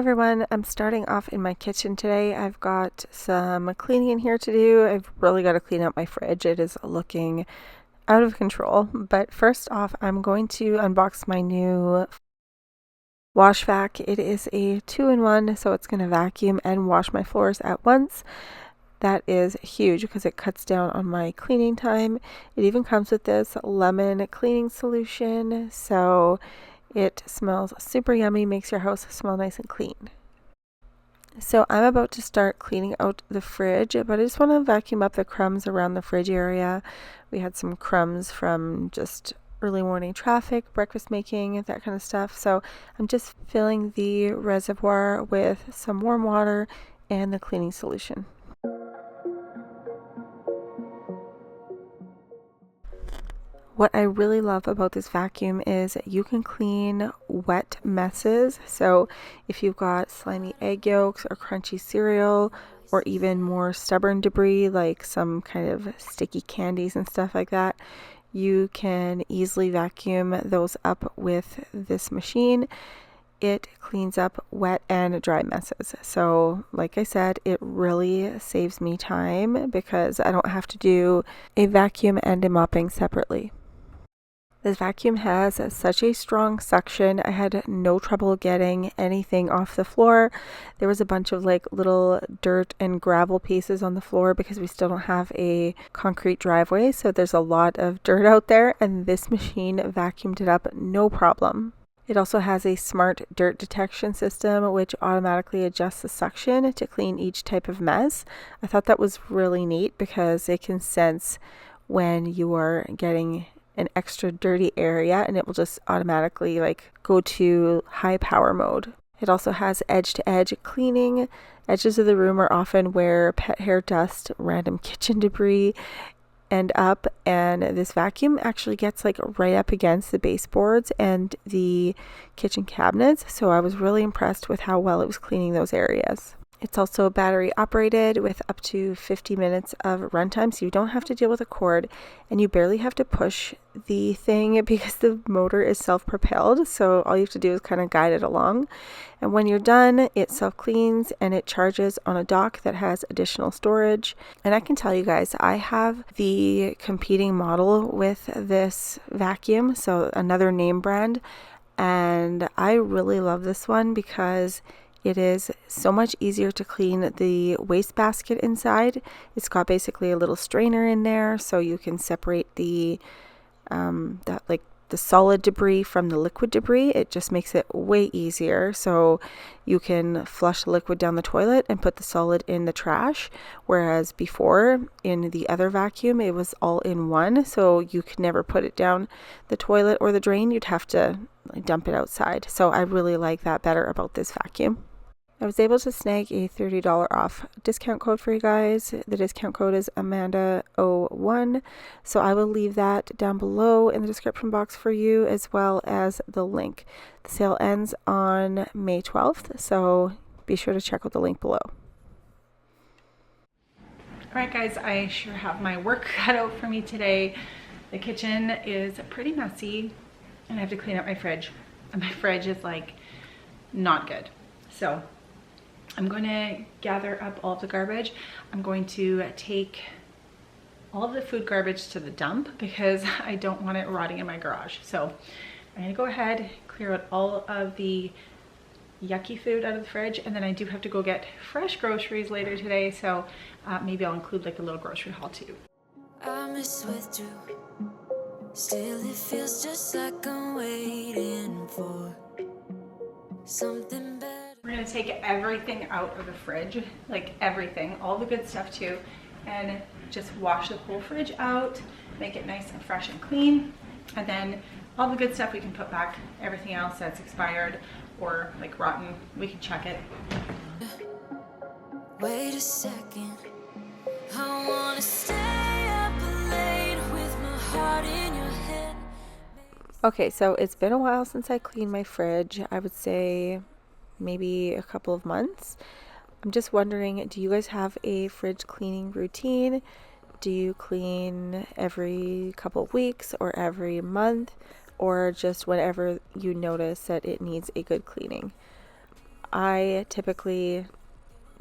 Everyone, I'm starting off in my kitchen today. I've got some cleaning in here to do. I've really got to clean out my fridge. It is looking out of control. But first off, I'm going to unbox my new wash vac. It is a 2-in-1, so it's going to vacuum and wash my floors at once. That is huge because it cuts down on my cleaning time. It even comes with this lemon cleaning solution, so it smells super yummy, makes your house smell nice and clean. So I'm about to start cleaning out the fridge, but I just want to vacuum up the crumbs around the fridge area. We had some crumbs from just early morning traffic, breakfast making, that kind of stuff. So I'm just filling the reservoir with some warm water and the cleaning solution. What I really love about this vacuum is you can clean wet messes. So if you've got slimy egg yolks or crunchy cereal or even more stubborn debris like some kind of sticky candies and stuff like that, you can easily vacuum those up with this machine. It cleans up wet and dry messes. So like I said, it really saves me time because I don't have to do a vacuum and a mopping separately. This vacuum has such a strong suction. I had no trouble getting anything off the floor. There was a bunch of like little dirt and gravel pieces on the floor because we still don't have a concrete driveway. So there's a lot of dirt out there, and this machine vacuumed it up no problem. It also has a smart dirt detection system which automatically adjusts the suction to clean each type of mess. I thought that was really neat because it can sense when you are getting an extra dirty area and it will just automatically like go to high power mode. It also has edge to edge cleaning. Edges of the room are often where pet hair dust, random kitchen debris end up, and this vacuum actually gets like right up against the baseboards and the kitchen cabinets, so I was really impressed with how well it was cleaning those areas. It's also battery operated with up to 50 minutes of runtime, so you don't have to deal with a cord, and you barely have to push the thing because the motor is self-propelled, so all you have to do is kind of guide it along. And when you're done, it self-cleans and it charges on a dock that has additional storage. And I can tell you guys, I have the competing model with this vacuum, so another name brand, and I really love this one because it is so much easier to clean the wastebasket inside. It's got basically a little strainer in there, so you can separate the solid debris from the liquid debris. It just makes it way easier. So you can flush the liquid down the toilet and put the solid in the trash, whereas before in the other vacuum it was all in one, so you could never put it down the toilet or the drain. You'd have to dump it outside. So I really like that better about this vacuum. I was able to snag a $30 off discount code for you guys. The discount code is Amanda01. So I will leave that down below in the description box for you, as well as the link. The sale ends on May 12th, so be sure to check out the link below. Alright guys, I sure have my work cut out for me today. The kitchen is pretty messy and I have to clean up my fridge. And my fridge is like not good. So I'm going to gather up all of the garbage. I'm going to take all of the food garbage to the dump because I don't want it rotting in my garage. So I'm going to go ahead, clear out all of the yucky food out of the fridge, and then I do have to go get fresh groceries later today, so maybe I'll include like a little grocery haul too. I miss withdrew. Still it feels just like I'm waiting for something better. We're gonna take everything out of the fridge, like everything, all the good stuff too, and just wash the whole fridge out, make it nice and fresh and clean, and then all the good stuff we can put back. Everything else that's expired or like rotten, we can chuck it. Wait a second, I wanna stay up late with my heart in your head. Okay, so it's been a while since I cleaned my fridge. I would say maybe a couple of months. I'm just wondering, do you guys have a fridge cleaning routine? Do you clean every couple of weeks or every month, or just whenever you notice that it needs a good cleaning? I typically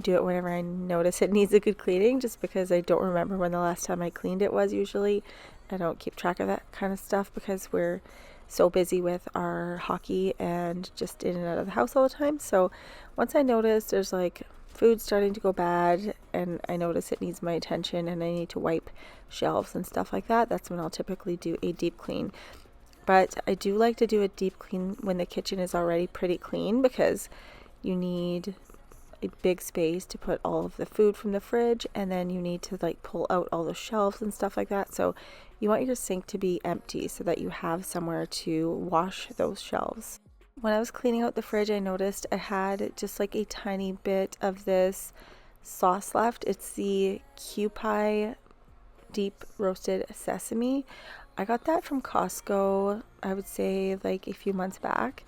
do it whenever I notice it needs a good cleaning, just because I don't remember when the last time I cleaned it was usually. I don't keep track of that kind of stuff because we're so busy with our hockey and just in and out of the house all the time. So once I notice there's like food starting to go bad and I notice it needs my attention and I need to wipe shelves and stuff like that, that's when I'll typically do a deep clean. But I do like to do a deep clean when the kitchen is already pretty clean, because you need a big space to put all of the food from the fridge, and then you need to like pull out all the shelves and stuff like that. So you want your sink to be empty so that you have somewhere to wash those shelves. When I was cleaning out the fridge, I noticed I had just like a tiny bit of this sauce left. It's the Kewpie deep roasted sesame. I got that from Costco, I would say like a few months back.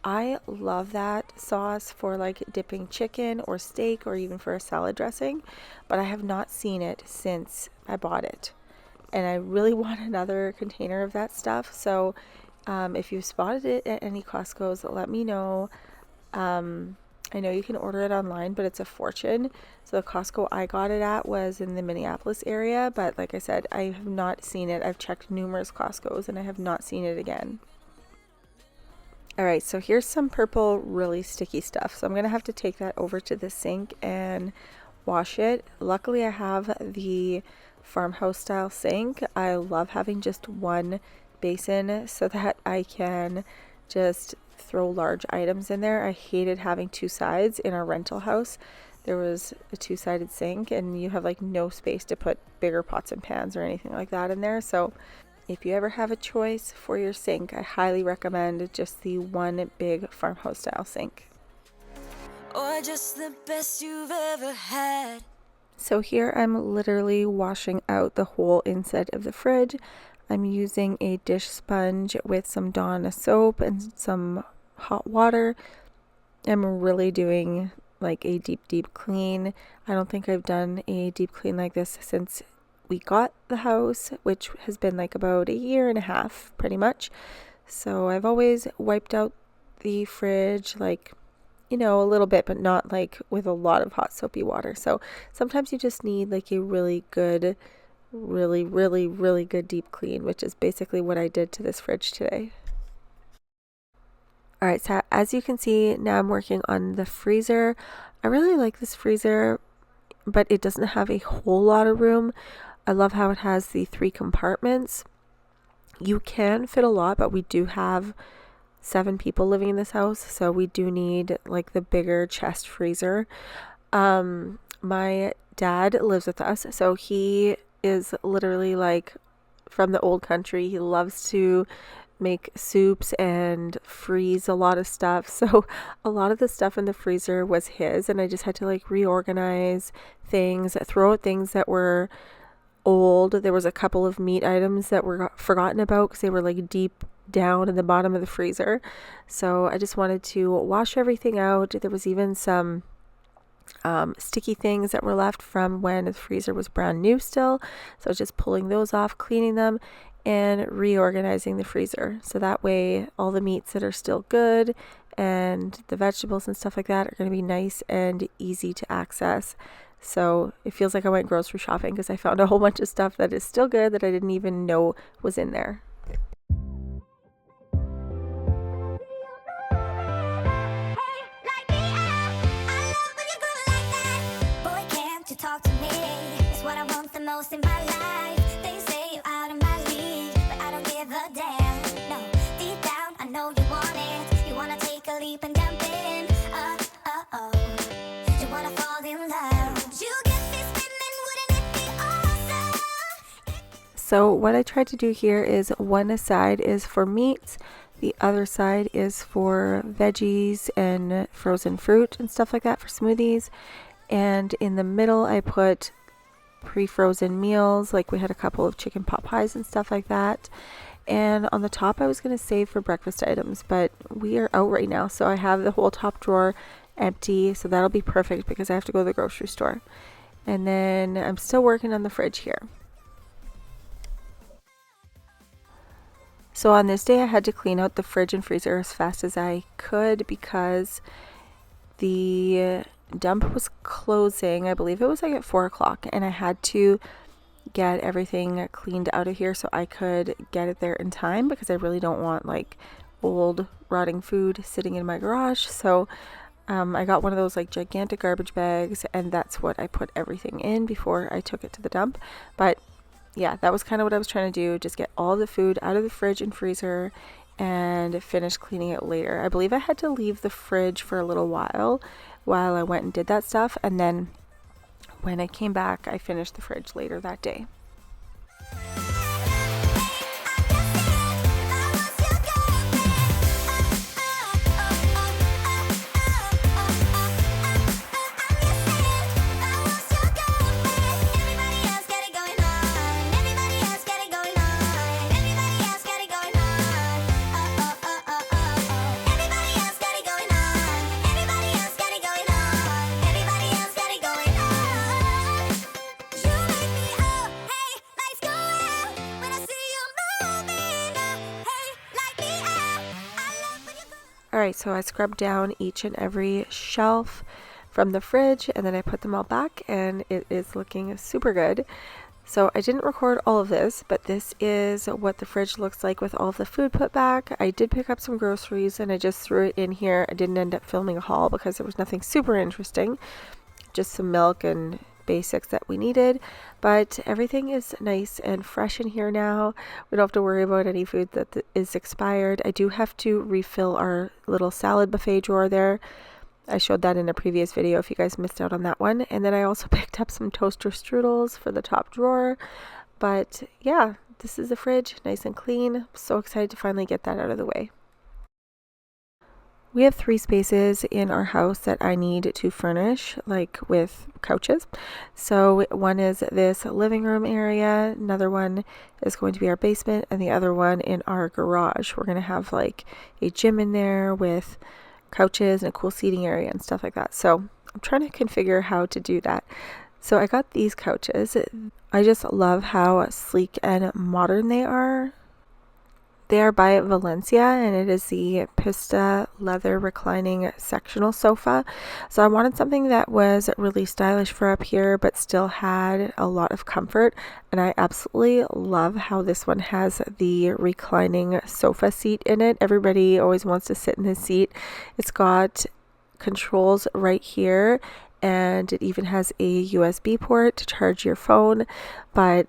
I love that sauce for like dipping chicken or steak or even for a salad dressing, but I have not seen it since I bought it. And I really want another container of that stuff. So if you've spotted it at any Costco's, let me know. I know you can order it online, but it's a fortune. So the Costco I got it at was in the Minneapolis area, but like I said, I have not seen it. I've checked numerous Costco's and I have not seen it again. All right, so here's some purple, really sticky stuff. So I'm gonna have to take that over to the sink and wash it. Luckily, I have the farmhouse style sink. I love having just one basin so that I can just throw large items in there. I hated having two sides. In our rental house, there was a two-sided sink and you have like no space to put bigger pots and pans or anything like that in there. So if you ever have a choice for your sink, I highly recommend just the one big farmhouse style sink. Or just the best you've ever had. So here I'm literally washing out the whole inside of the fridge. I'm using a dish sponge with some Dawn soap and some hot water. I'm really doing like a deep clean. I don't think I've done a deep clean like this since we got the house, which has been like about a year and a half pretty much. So I've always wiped out the fridge like, you know, a little bit, but not like with a lot of hot soapy water. So sometimes you just need like a really good, really good deep clean, which is basically what I did to this fridge today. All right, so as you can see, now I'm working on the freezer. I really like this freezer, but it doesn't have a whole lot of room. I love how it has the 3 compartments. You can fit a lot, but we do have 7 people living in this house, so we do need like the bigger chest freezer. My dad lives with us, so he is literally like from the old country. He loves to make soups and freeze a lot of stuff. So a lot of the stuff in the freezer was his, and I just had to like reorganize things, throw out things that were old. There was a couple of meat items that were forgotten about because they were like deep down in the bottom of the freezer. So I just wanted to wash everything out. There was even some sticky things that were left from when the freezer was brand new still. So I was just pulling those off, cleaning them, and reorganizing the freezer. So that way all the meats that are still good and the vegetables and stuff like that are going to be nice and easy to access. So it feels like I went grocery shopping because I found a whole bunch of stuff that is still good that I didn't even know was in there. Talk to me, it's what I want the most in my life. They say you're out of my league, but I don't give a damn. No, deep down I know you want it. You wanna take a leap and jump in. You wanna fall in love. You get me spinning, wouldn't it be awesome? So what I tried to do here is one side is for meats, the other side is for veggies and frozen fruit and stuff like that for smoothies. And in the middle, I put pre-frozen meals, like we had a couple of chicken pot pies and stuff like that. And on the top, I was going to save for breakfast items, but we are out right now. So I have the whole top drawer empty. So that'll be perfect because I have to go to the grocery store. And then I'm still working on the fridge here. So on this day, I had to clean out the fridge and freezer as fast as I could because the dump was closing. I believe it was like at 4 o'clock, and I had to get everything cleaned out of here so I could get it there in time, because I really don't want like old rotting food sitting in my garage. So I got one of those like gigantic garbage bags, and that's what I put everything in before I took it to the dump. But yeah, that was kind of what I was trying to do, just get all the food out of the fridge and freezer and finish cleaning it later. I believe I had to leave the fridge for a little while I went and did that stuff, and then when I came back, I finished the fridge later that day. Alright, so I scrubbed down each and every shelf from the fridge, and then I put them all back, and it is looking super good. So I didn't record all of this, but this is what the fridge looks like with all of the food put back. I did pick up some groceries and I just threw it in here. I didn't end up filming a haul because there was nothing super interesting, just some milk and basics that we needed, but everything is nice and fresh in here now. We don't have to worry about any food that is expired. I do have to refill our little salad buffet drawer there. I showed that in a previous video if you guys missed out on that one. And then I also picked up some toaster strudels for the top drawer. But yeah, this is the fridge, nice and clean. So excited to finally get that out of the way. We have 3 spaces in our house that I need to furnish, like with couches. So one is this living room area, another one is going to be our basement, and the other one in our garage. We're going to have like a gym in there with couches and a cool seating area and stuff like that. So I'm trying to configure how to do that. So I got these couches. I just love how sleek and modern they are. They are by Valencia, and it is the Pista leather reclining sectional sofa. So I wanted something that was really stylish for up here, but still had a lot of comfort. And I absolutely love how this one has the reclining sofa seat in it. Everybody always wants to sit in this seat. It's got controls right here, and it even has a USB port to charge your phone. But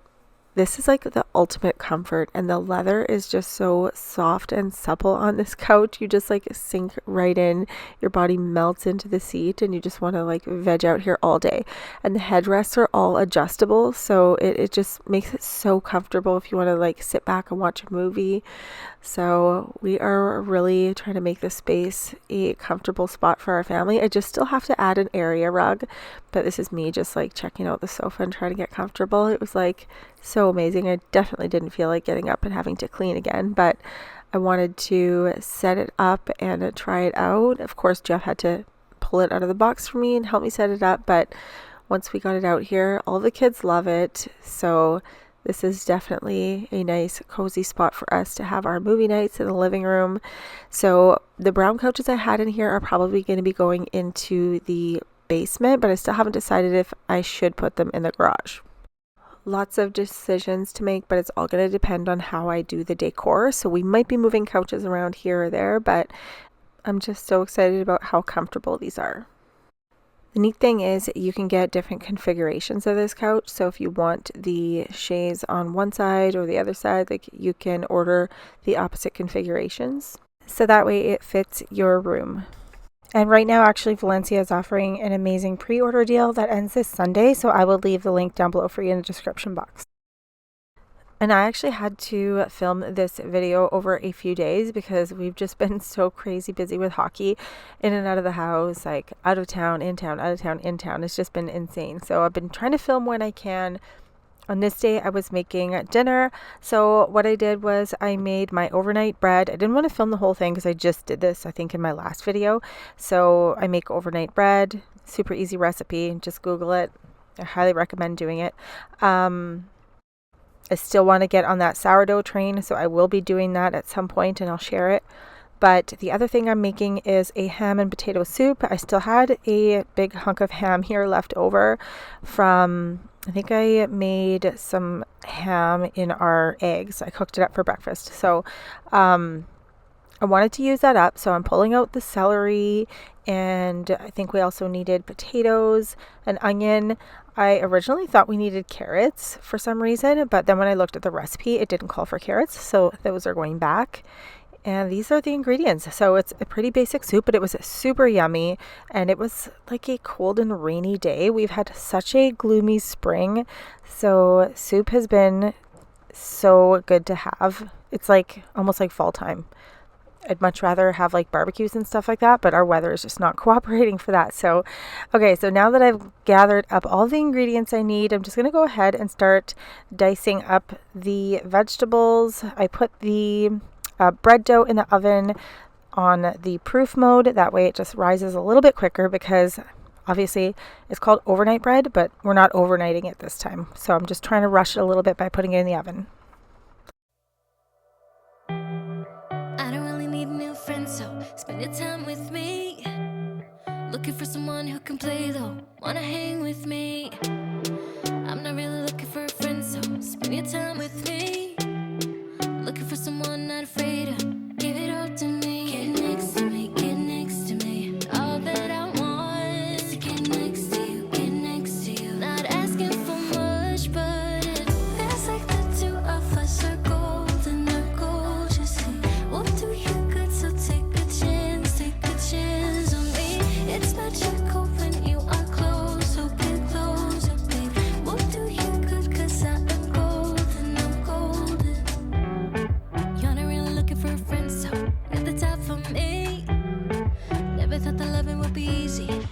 this is like the ultimate comfort, and the leather is just so soft and supple on this couch. You just like sink right in, your body melts into the seat, and you just want to like veg out here all day. And the headrests are all adjustable, so it just makes it so comfortable if you want to like sit back and watch a movie. So we are really trying to make this space a comfortable spot for our family. I just still have to add an area rug, but this is me just like checking out the sofa and trying to get comfortable. It was like so amazing. I definitely didn't feel like getting up and having to clean again, but I wanted to set it up and try it out. Of course, Jeff had to pull it out of the box for me and help me set it up, but once we got it out here, all the kids love it. So this is definitely a nice cozy spot for us to have our movie nights in the living room. So the brown couches I had in here are probably going to be going into the basement, but I still haven't decided if I should put them in the garage. Lots of decisions to make, but it's all going to depend on how I do the decor. So we might be moving couches around here or there, but I'm just so excited about how comfortable these are. The neat thing is you can get different configurations of this couch. So if you want the chaise on one side or the other side, like you can order the opposite configurations. So that way it fits your room. And right now, actually, Valencia is offering an amazing pre-order deal that ends this Sunday. So I will leave the link down below for you in the description box. And I actually had to film this video over a few days because we've just been so crazy busy with hockey, in and out of the house, like out of town, in town, out of town, in town. It's just been insane. So I've been trying to film when I can. On this day, I was making dinner. So what I did was I made my overnight bread. I didn't want to film the whole thing because I just did this, I think, in my last video. So I make overnight bread, super easy recipe. Just Google it. I highly recommend doing it. I still want to get on that sourdough train, so I will be doing that at some point and I'll share it. But the other thing I'm making is a ham and potato soup. I still had a big hunk of ham here left over from, I think I made some ham in our eggs. I cooked it up for breakfast. So I wanted to use that up. So I'm pulling out the celery, and I think we also needed potatoes, an onion. I originally thought we needed carrots for some reason, but then when I looked at the recipe, it didn't call for carrots. So those are going back. And these are the ingredients. So it's a pretty basic soup, but it was super yummy. And it was like a cold and rainy day. We've had such a gloomy spring. So soup has been so good to have. It's like almost like fall time. I'd much rather have like barbecues and stuff like that, but our weather is just not cooperating for that. So, okay, so now that I've gathered up all the ingredients I need, I'm just going to go ahead and start dicing up the vegetables. I put the bread dough in the oven on the proof mode. That way it just rises a little bit quicker, because obviously it's called overnight bread, but we're not overnighting it this time. So I'm just trying to rush it a little bit by putting it in the oven. Spend your time with me. Looking for someone who can play though. Wanna hang with me. I'm not really looking for a friend, so spend your time with me. Looking for someone not afraid to give it all to me. Get next to me, get next to me. All that I want is to get next to you, get next to you. Not asking for much, but it feels like the two of us are golden, are gold, you see. We'll do you good, so take chance on me. It's magical when you are close, so get closer, babe. We'll do you good, cause I am golden, I'm golden. You're not really looking for a friend, so at the top for me. Never thought that loving would be easy.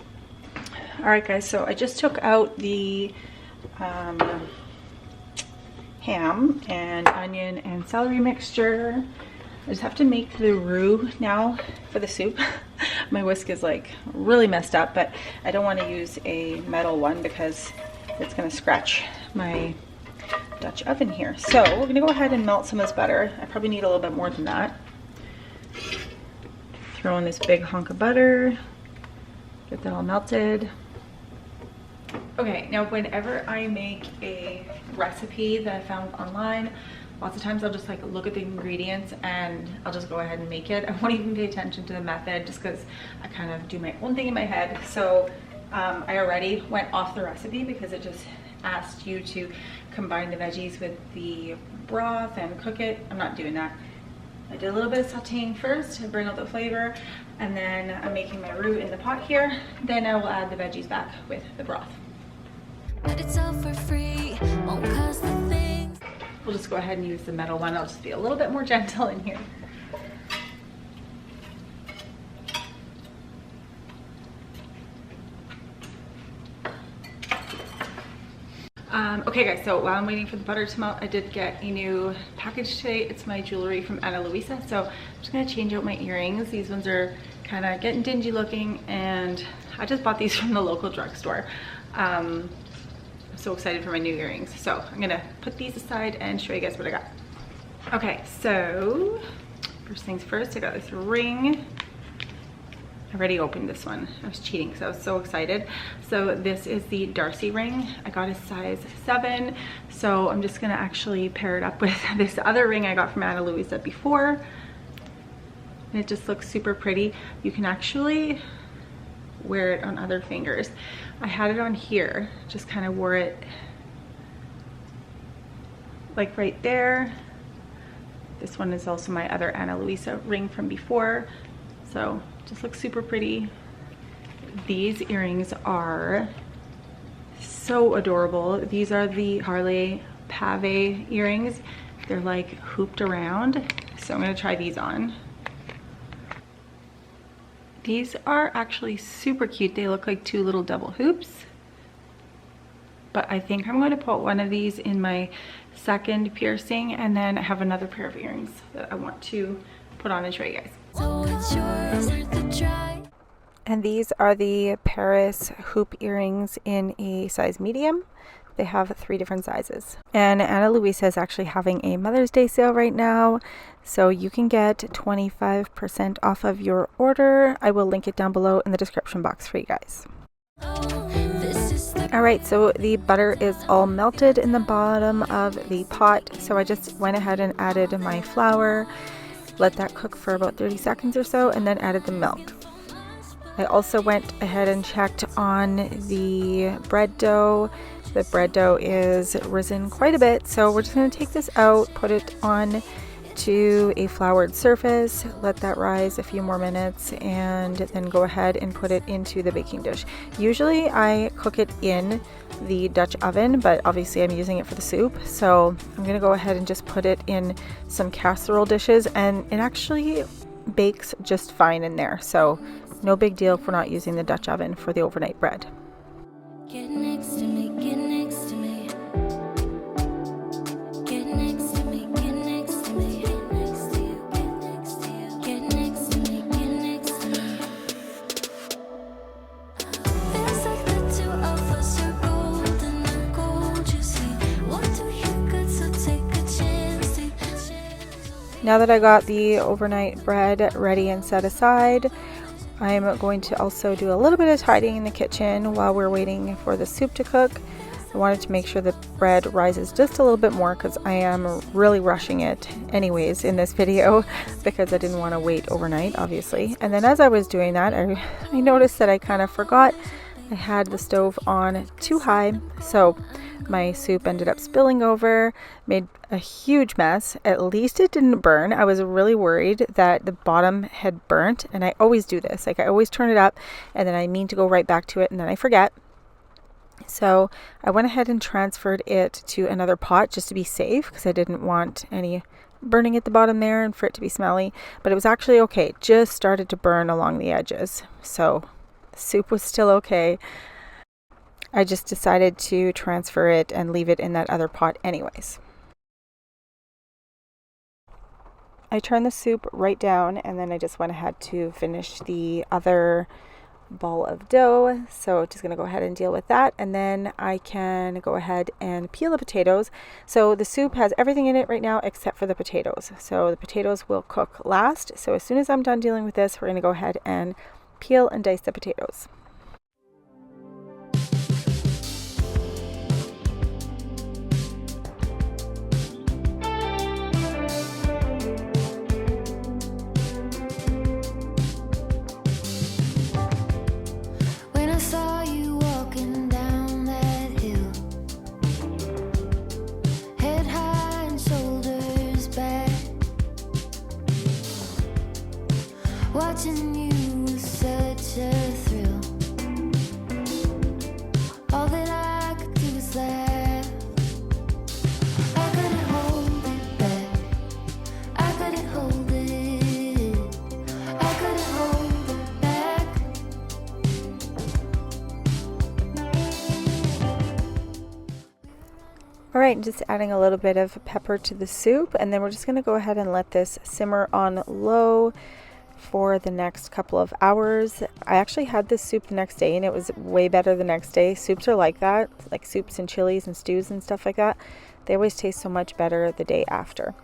Alright guys, so I just took out the ham and onion and celery mixture. I just have to make the roux now for the soup. My whisk is like really messed up, but I don't want to use a metal one because it's going to scratch my Dutch oven here. So we're going to go ahead and melt some of this butter. I probably need a little bit more than that. Throw in this big hunk of butter. Get that all melted. Okay, now whenever I make a recipe that I found online, lots of times I'll just like look at the ingredients and I'll just go ahead and make it. I won't even pay attention to the method just because I kind of do my own thing in my head. So I already went off the recipe because it just asked you to combine the veggies with the broth and cook it. I'm not doing that. I did a little bit of sauteing first to bring out the flavor, and then I'm making my roux in the pot here. Then I will add the veggies back with the broth. But it's all for free, won't cost a thing. We'll just go ahead and use the metal one. I'll just be a little bit more gentle in here. Okay guys, so while I'm waiting for the butter to melt, I did get a new package today. It's my jewelry from Ana Luisa. So I'm just gonna change out my earrings. These ones are kind of getting dingy looking, and I just bought these from the local drugstore. I'm so excited for my new earrings. So I'm gonna put these aside and show you guys what I got. Okay, so first things first, I got this ring. I already opened this one. I was cheating because I was so excited. So this is the Darcy ring. I got a size 7. So I'm just gonna actually pair it up with this other ring I got from Ana Luisa before. And it just looks super pretty. You can actually wear it on other fingers. I had it on here, just kind of wore it like right there. This one is also my other Ana Luisa ring from before. So just looks super pretty. These earrings are so adorable. These are the Harley Pave earrings. They're like hooped around. So I'm gonna try these on. These are actually super cute. They look like 2 little double hoops. But I think I'm going to put one of these in my second piercing, and then I have another pair of earrings that I want to put on and show you guys. So it's yours to try. And these are the Paris hoop earrings in a size medium. They have 3 different sizes. And Ana Luisa is actually having a Mother's Day sale right now, so you can get 25% off of your order. I will link it down below in the description box for you guys. Alright, so the butter is all melted in the bottom of the pot, so I just went ahead and added my flour, let that cook for about 30 seconds or so, and then added the milk. I also went ahead and checked on the bread dough. The bread dough is risen quite a bit, so we're just going to take this out, put it on to a floured surface, let that rise a few more minutes, and then go ahead and put it into the baking dish. Usually I cook it in the Dutch oven, but obviously I'm using it for the soup, so I'm going to go ahead and just put it in some casserole dishes, and it actually bakes just fine in there, so no big deal if we're not using the Dutch oven for the overnight bread. Get next to me, get next to me. Get next to me, get next to me. Get next to you, get next to you. Get next to me, get next to me. Feels like the two of us are golden and gold, you see. What do you got, so take a chance, take a chance. Now that I got the overnight bread ready and set aside, I'm going to also do a little bit of tidying in the kitchen while we're waiting for the soup to cook. I wanted to make sure the bread rises just a little bit more because I am really rushing it anyways in this video because I didn't want to wait overnight, obviously. And then as I was doing that, I noticed that I kind of forgot I had the stove on too high, so my soup ended up spilling over, made a huge mess. At least it didn't burn. I was really worried that the bottom had burnt, and I always do this. Like, I always turn it up and then I mean to go right back to it and then I forget. So I went ahead and transferred it to another pot just to be safe because I didn't want any burning at the bottom there and for it to be smelly. But it was actually okay. It just started to burn along the edges. So the soup was still okay. I just decided to transfer it and leave it in that other pot anyways. I turned the soup right down and then I just went ahead to finish the other ball of dough. So just going to go ahead and deal with that, and then I can go ahead and peel the potatoes. So the soup has everything in it right now except for the potatoes. So the potatoes will cook last. So as soon as I'm done dealing with this, we're going to go ahead and peel and dice the potatoes. When I saw you walking down that hill, head high and shoulders back, watching you was such a thrill. All that I could do was laugh. I couldn't hold it back. I couldn't hold it. I couldn't hold it back. Alright, just adding a little bit of pepper to the soup, and then we're just going to go ahead and let this simmer on low for the next couple of hours. I actually had this soup the next day and it was way better the next day. Soups are like that, like soups and chilies and stews and stuff like that. They always taste so much better the day after.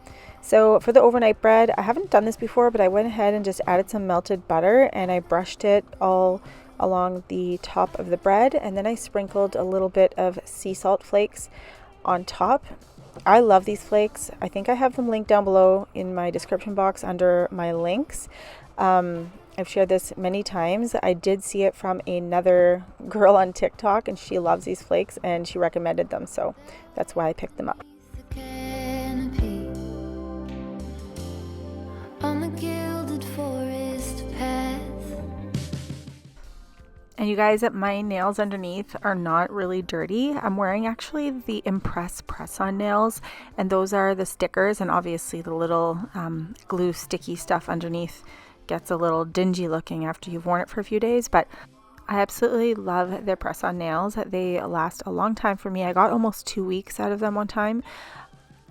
So for the overnight bread, I haven't done this before, but I went ahead and just added some melted butter and I brushed it all along the top of the bread, and then I sprinkled a little bit of sea salt flakes on top. I love these flakes. I think I have them linked down below in my description box under my links. I've shared this many times. I did see it from another girl on TikTok and she loves these flakes and she recommended them, so that's why I picked them up. The canopy on the gilded forest path. And you guys, my nails underneath are not really dirty. I'm wearing actually the Impress press-on nails, and those are the stickers, and obviously the little glue sticky stuff underneath gets a little dingy looking after you've worn it for a few days, but I absolutely love their press-on nails. They last a long time for me. I got almost 2 weeks out of them one time,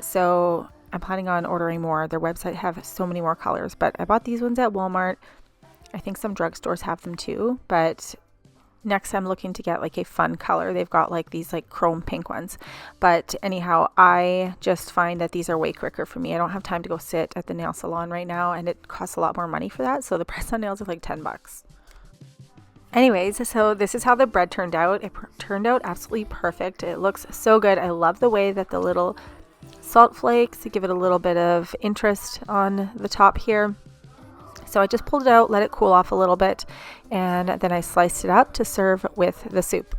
so I'm planning on ordering more. Their website have so many more colors, but I bought these ones at Walmart. I think some drugstores have them too, but next I'm looking to get like a fun color. They've got like these like chrome pink ones. But anyhow, I just find that these are way quicker for me. I don't have time to go sit at the nail salon right now, and it costs a lot more money for that. So the price on nails is like $10. Anyways, so this is how the bread turned out. It turned out absolutely perfect. It looks so good. I love the way that the little salt flakes give it a little bit of interest on the top here. So I just pulled it out, let it cool off a little bit, and then I sliced it up to serve with the soup.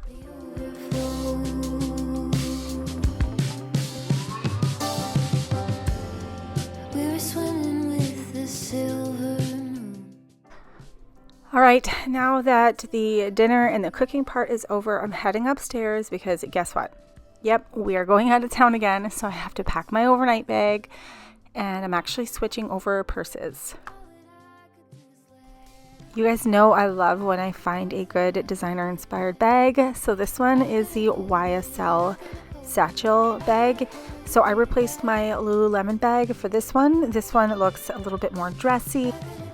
We were swimming with the silver moon. All right, now that the dinner and the cooking part is over, I'm heading upstairs because guess what? Yep, we are going out of town again, so I have to pack my overnight bag, and I'm actually switching over purses. You guys know I love when I find a good designer inspired bag. So this one is the YSL satchel bag. So I replaced my Lululemon bag for this one. This one looks a little bit more dressy.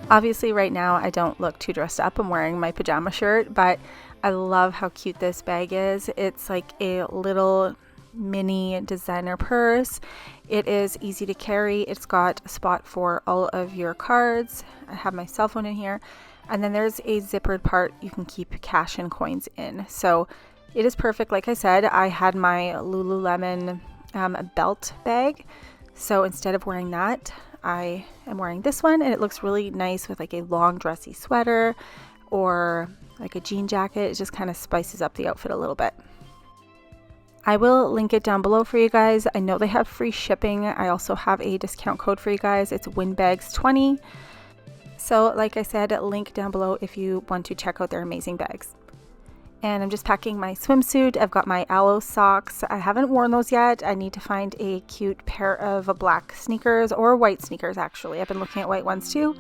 Obviously right now I don't look too dressed up. I'm wearing my pajama shirt, but I love how cute this bag is. It's like a little mini designer purse. It is easy to carry. It's got a spot for all of your cards. I have my cell phone in here. And then there's a zippered part you can keep cash and coins in. So it is perfect. Like I said, I had my Lululemon belt bag. So instead of wearing that, I am wearing this one, and it looks really nice with like a long dressy sweater or like a jean jacket. It just kind of spices up the outfit a little bit. I will link it down below for you guys. I know they have free shipping. I also have a discount code for you guys. It's WinBags20. So like I said, link down below if you want to check out their amazing bags. And I'm just packing my swimsuit. I've got my Aloe socks. I haven't worn those yet. I need to find a cute pair of black sneakers, or white sneakers actually. I've been looking at white ones too.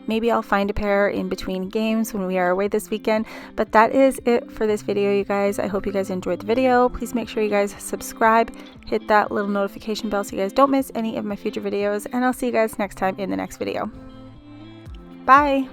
Maybe I'll find a pair in between games when we are away this weekend. But that is it for this video, you guys. I hope you guys enjoyed the video. Please make sure you guys subscribe, hit that little notification bell so you guys don't miss any of my future videos. And I'll see you guys next time in the next video. Bye!